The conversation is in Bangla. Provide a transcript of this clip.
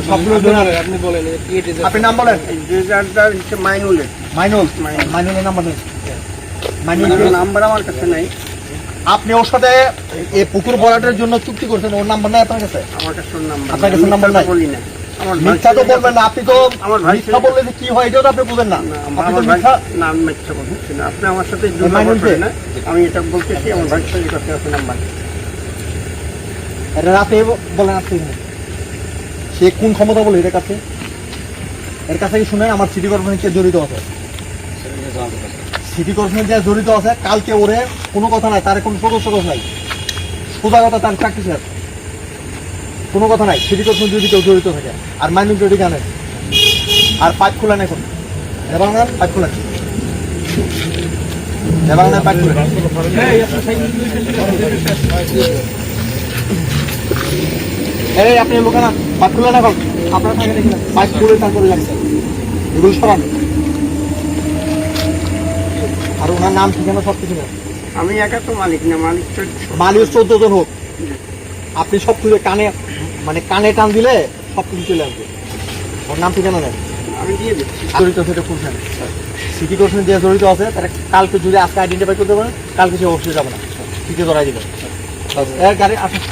সবগুলো আপনি বলেন, আপনি নাম বলেন। মাইনুলের নাম্বার নেই, মাইনুলের নাম্বার আমার কাছে নাই। আপনি ওর সাথে এই পুকুর ভরাটের জন্য চুক্তি করছেন, ওর নাম্বার নাই আপনার কাছে? আমার কাছে নাম্বার, আপনার কাছে নাম্বার নাই। বলি না, মিথ্যা তো বলবেন না। আপনি তো আমার মিথ্যা বললে যে কি হয় এটাও তো আপনি বুঝেন না। আপনি তো মিথ্যা নাম মিথ্যা বলছেন না। আপনি আমার সাথে না, আমি এটা বলতেছি আমার ভাইয়ের সাথে কথা আছে নাম্বার। এটা রাতে বলেন, আপনি সে কোন ক্ষমতা বলে এর কাছে? এর কাছে কি শুনেন আমার সিটি কর্পোরেশন কে জড়িত আছে? সিটি কর্পোরেশন যে জড়িত আছে, কালকে ওরে কোনো কথা নাই, তার কোনো সদস্য নাই, সোজা কথা তার চাকরি শেষ, কোনো কথা নাই। সিটি কর্পোরেশন যদি কেউ জড়িত থাকে, আর মাইনিং যদি জানেন, আর পাইপ খোলেন এখন, এবং পাইপ খোলেন, এবং পাইপ খোলেন। এই আপনি লোকের না পাইপ খুলে না, আপনার থাকে দেখি না, পাইপ খুলে তারপরে লাগছে রুল সরান। আর ওনার নাম ঠিকানা সব কিছু না, আমি একা তো মালিক না, মালিক 14 জন হোক, আপনি সব কিছু কানে মানে কানে টান দিলে সব কিছু চলে আসবে। ওর নাম ঠিকানা নেন, আমি দিয়ে দিচ্ছি। জড়িত সেটা খুলছেন, সিটি কর্পোরেশন যে জড়িত আছে তারা কালকে যদি আজকে আইডেন্টিফাই করতে পারেন, কালকে সে অবশ্যই যাবে না, সিটি ধরাই দিবেন। গাড়ি আসুন।